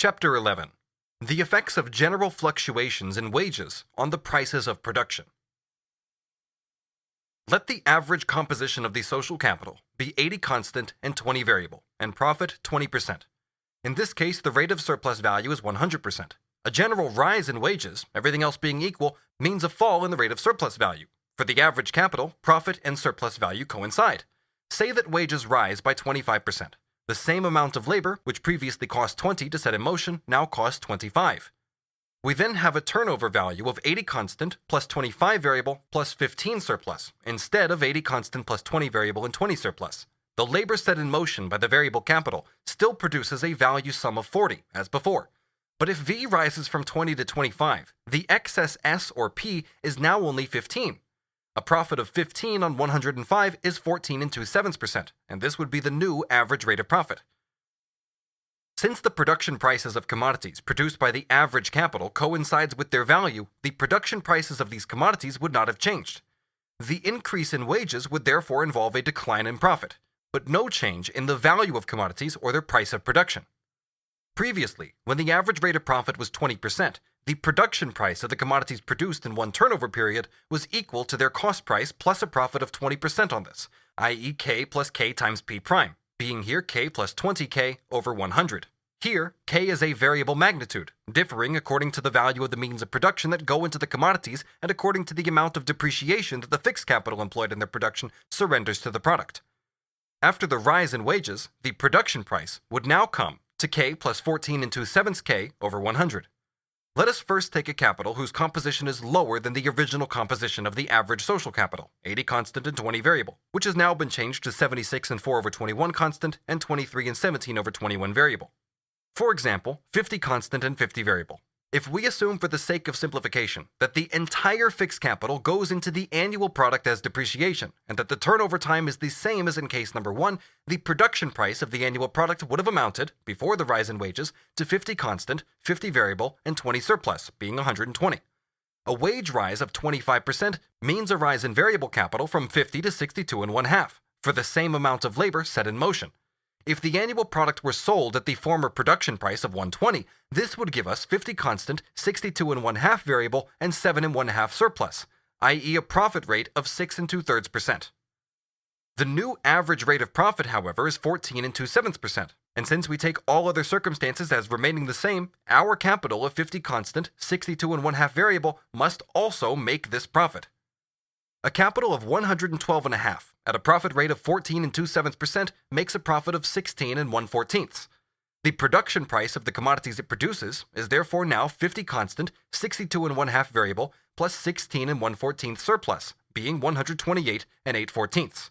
Chapter 11. The effects of general fluctuations in wages on the prices of production. Let the average composition of the social capital be 80 constant and 20 variable, and profit 20%. In this case, the rate of surplus value is 100%. A general rise in wages, everything else being equal, means a fall in the rate of surplus value. For the average capital, profit and surplus value coincide. Say that wages rise by 25%. The same amount of labor, which previously cost 20 to set in motion, now costs 25. We then have a turnover value of 80 constant plus 25 variable plus 15 surplus, instead of 80 constant plus 20 variable and 20 surplus. The labor set in motion by the variable capital still produces a value sum of 40, as before. But if V rises from 20 to 25, the excess S or P is now only 15. A profit of 15 on 105 is 14 2/7%, and this would be the new average rate of profit. Since the production prices of commodities produced by the average capital coincides with their value, the production prices of these commodities would not have changed. The increase in wages would therefore involve a decline in profit, but no change in the value of commodities or their price of production. Previously, when the average rate of profit was 20%, the production price of the commodities produced in one turnover period was equal to their cost price plus a profit of 20% on this, i.e. K plus K times P prime, being here K plus 20K over 100. Here, K is a variable magnitude, differing according to the value of the means of production that go into the commodities and according to the amount of depreciation that the fixed capital employed in their production surrenders to the product. After the rise in wages, the production price would now come to K plus 14 2/7 K over 100. Let us first take a capital whose composition is lower than the original composition of the average social capital, 80 constant and 20 variable, which has now been changed to 76 and 4 over 21 constant and 23 and 17 over 21 variable. For example, 50 constant and 50 variable. If we assume for the sake of simplification that the entire fixed capital goes into the annual product as depreciation, and that the turnover time is the same as in case number 1, the production price of the annual product would have amounted, before the rise in wages, to 50 constant, 50 variable, and 20 surplus, being 120. A wage rise of 25% means a rise in variable capital from 50 to 62 1/2, for the same amount of labor set in motion. If the annual product were sold at the former production price of 120, this would give us 50 constant, 62 1/2 variable, and 7 1/2 surplus, i.e. a profit rate of 6 2/3%. The new average rate of profit, however, is 14 2/7%, and since we take all other circumstances as remaining the same, our capital of 50 constant, 62 1/2 variable must also make this profit. A capital of 112 1/2 at a profit rate of 14 2/7% makes a profit of 16 1/14. The production price of the commodities it produces is therefore now 50 constant, 62 1/2 variable, plus 16 1/14 surplus, being 128 8/14.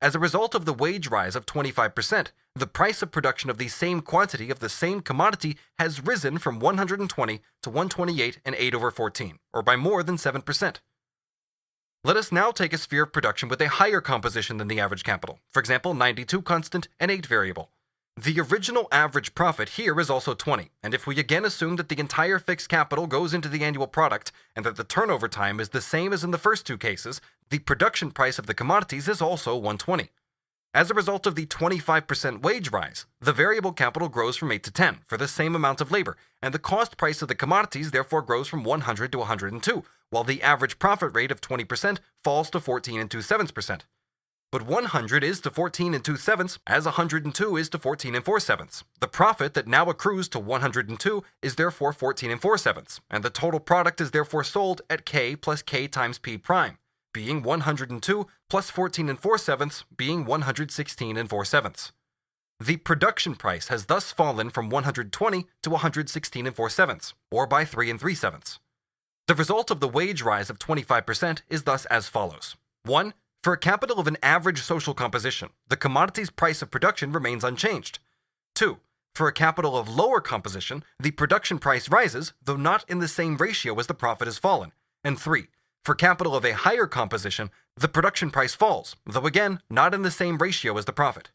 As a result of the wage rise of 25%, the price of production of the same quantity of the same commodity has risen from 120 to 128 8 over 14, or by more than 7%. Let us now take a sphere of production with a higher composition than the average capital, for example 92 constant and 8 variable. The original average profit here is also 20, and if we again assume that the entire fixed capital goes into the annual product and that the turnover time is the same as in the first two cases, the production price of the commodities is also 120. As a result of the 25% wage rise, the variable capital grows from 8 to 10 for the same amount of labor, and the cost price of the commodities therefore grows from 100 to 102, while the average profit rate of 20% falls to 14 2/7%. But 100 is to 14 2/7 as 102 is to 14 4/7. The profit that now accrues to 102 is therefore 14 4/7, and the total product is therefore sold at K plus K times P prime, being 102 plus 14 4/7 being 116 4/7. The production price has thus fallen from 120 to 116 4/7, or by 3 3/7. The result of the wage rise of 25% is thus as follows. 1. For a capital of an average social composition, the commodity's price of production remains unchanged. 2. For a capital of lower composition, the production price rises, though not in the same ratio as the profit has fallen. And 3. For capital of a higher composition, the production price falls, though again, not in the same ratio as the profit.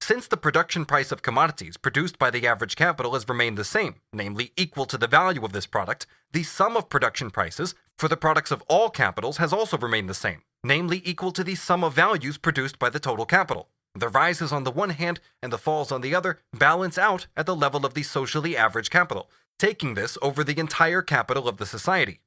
Since the production price of commodities produced by the average capital has remained the same, namely equal to the value of this product, the sum of production prices for the products of all capitals has also remained the same, namely equal to the sum of values produced by the total capital. The rises on the one hand and the falls on the other balance out at the level of the socially average capital, taking this over the entire capital of the society.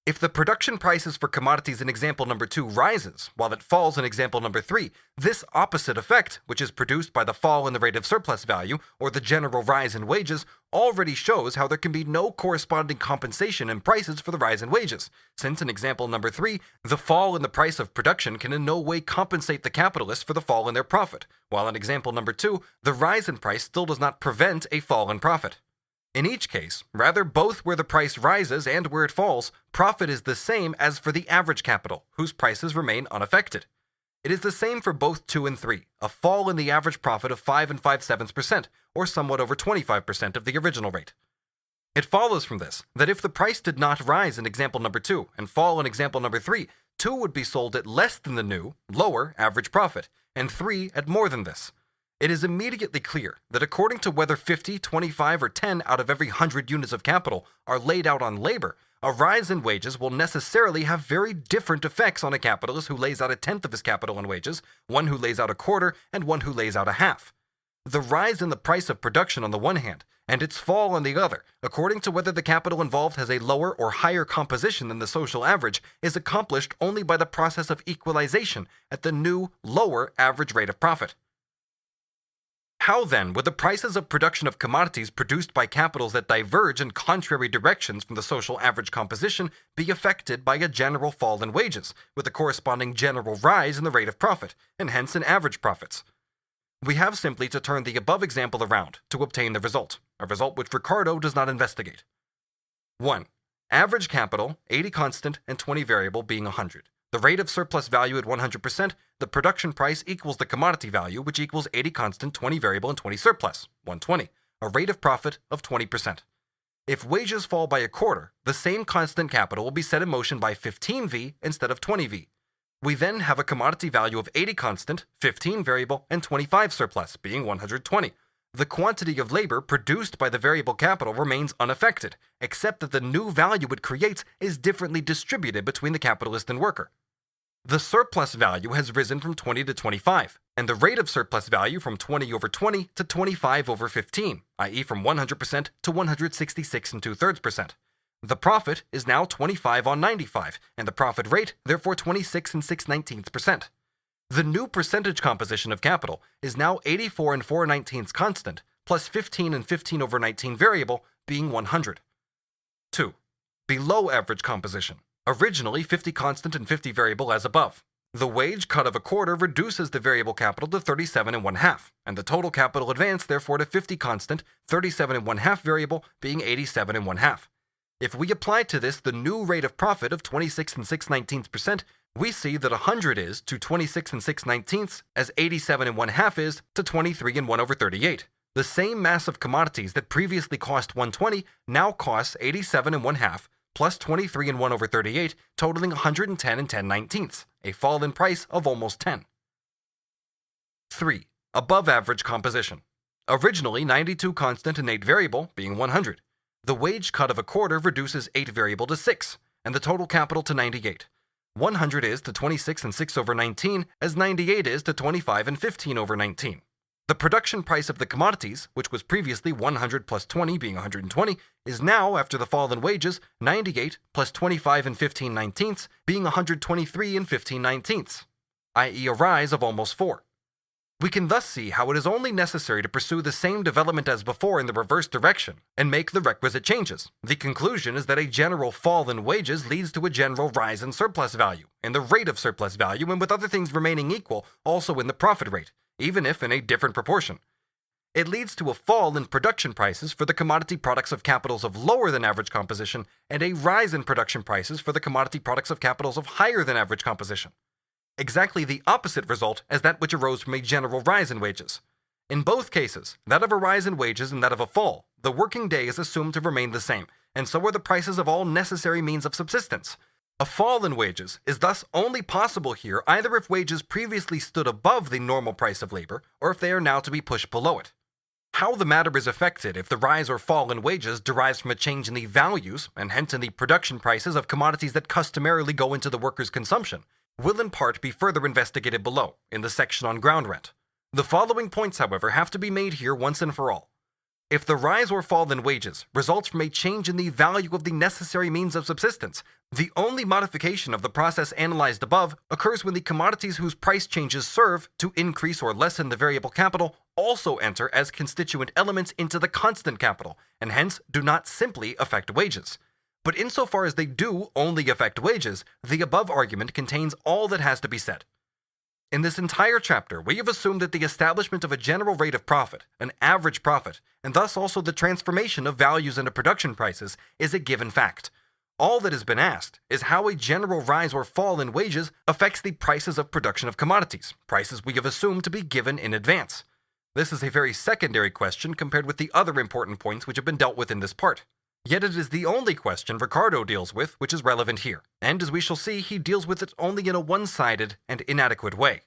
If the production prices for commodities in example number 2 rises, while it falls in example number 3, this opposite effect, which is produced by the fall in the rate of surplus value or the general rise in wages, already shows how there can be no corresponding compensation in prices for the rise in wages, since in example number 3, the fall in the price of production can in no way compensate the capitalists for the fall in their profit, while in example number 2, the rise in price still does not prevent a fall in profit. In each case, rather both where the price rises and where it falls, profit is the same as for the average capital, whose prices remain unaffected. It is the same for both 2 and 3, a fall in the average profit of 5 5/7%, or somewhat over 25% of the original rate. It follows from this that if the price did not rise in example number 2 and fall in example number 3, 2 would be sold at less than the new, lower average profit, and 3 at more than this. It is immediately clear that according to whether 50, 25, or 10 out of every 100 units of capital are laid out on labor, a rise in wages will necessarily have very different effects on a capitalist who lays out a tenth of his capital in wages, one who lays out a quarter, and one who lays out a half. The rise in the price of production on the one hand, and its fall on the other, according to whether the capital involved has a lower or higher composition than the social average, is accomplished only by the process of equalization at the new, lower average rate of profit. How then would the prices of production of commodities produced by capitals that diverge in contrary directions from the social average composition be affected by a general fall in wages, with a corresponding general rise in the rate of profit, and hence in average profits? We have simply to turn the above example around to obtain the result, a result which Ricardo does not investigate. 1. Average capital, 80 constant and 20 variable being 100. The rate of surplus value at 100%, the production price equals the commodity value, which equals 80 constant, 20 variable, and 20 surplus, 120, a rate of profit of 20%. If wages fall by a quarter, the same constant capital will be set in motion by 15V instead of 20V. We then have a commodity value of 80 constant, 15 variable, and 25 surplus, being 120. The quantity of labor produced by the variable capital remains unaffected, except that the new value it creates is differently distributed between the capitalist and worker. The surplus value has risen from 20 to 25, and the rate of surplus value from 20 over 20 to 25 over 15, i.e. from 100% to 166 2/3%. The profit is now 25 on 95, and the profit rate, therefore 26 6/19%. The new percentage composition of capital is now 84 4/19 constant, plus 15 15 over 19 variable, being 100. 2. Below average composition. Originally 50 constant and 50 variable as above. The wage cut of a quarter reduces the variable capital to 37 1/2, and the total capital advance therefore to 50 constant, 37 1/2 variable, being 87 1/2. If we apply to this the new rate of profit of 26 6/19%, we see that 100 is to 26 6/19 as 87 1/2 is to 23 1/38. The same mass of commodities that previously cost 120 now costs 87 1/2 plus 23 1/38, totaling 110 10/19, a fall in price of almost 10. 3. Above average composition. Originally 92 constant and 8 variable, being 100. The wage cut of a quarter reduces 8 variable to 6, and the total capital to 98. 100 is to 26 6 over 19, as 98 is to 25 15 over 19. The production price of the commodities, which was previously 100 plus 20 being 120, is now, after the fall in wages, 98 plus 25 15/19 being 123 15/19, i.e. a rise of almost 4. We can thus see how it is only necessary to pursue the same development as before in the reverse direction and make the requisite changes. The conclusion is that a general fall in wages leads to a general rise in surplus value, in the rate of surplus value, and with other things remaining equal, also in the profit rate, even if in a different proportion. It leads to a fall in production prices for the commodity products of capitals of lower than average composition and a rise in production prices for the commodity products of capitals of higher than average composition. Exactly the opposite result as that which arose from a general rise in wages. In both cases, that of a rise in wages and that of a fall, the working day is assumed to remain the same, and so are the prices of all necessary means of subsistence. A fall in wages is thus only possible here either if wages previously stood above the normal price of labor, or if they are now to be pushed below it. How the matter is affected if the rise or fall in wages derives from a change in the values, and hence in the production prices of commodities that customarily go into the workers' consumption, will in part be further investigated below, in the section on ground rent. The following points, however, have to be made here once and for all. If the rise or fall in wages results from a change in the value of the necessary means of subsistence, the only modification of the process analyzed above occurs when the commodities whose price changes serve to increase or lessen the variable capital also enter as constituent elements into the constant capital, and hence do not simply affect wages. But insofar as they do only affect wages, the above argument contains all that has to be said. In this entire chapter, we have assumed that the establishment of a general rate of profit, an average profit, and thus also the transformation of values into production prices, is a given fact. All that has been asked is how a general rise or fall in wages affects the prices of production of commodities, prices we have assumed to be given in advance. This is a very secondary question compared with the other important points which have been dealt with in this part. Yet it is the only question Ricardo deals with which is relevant here, and as we shall see, he deals with it only in a one-sided and inadequate way.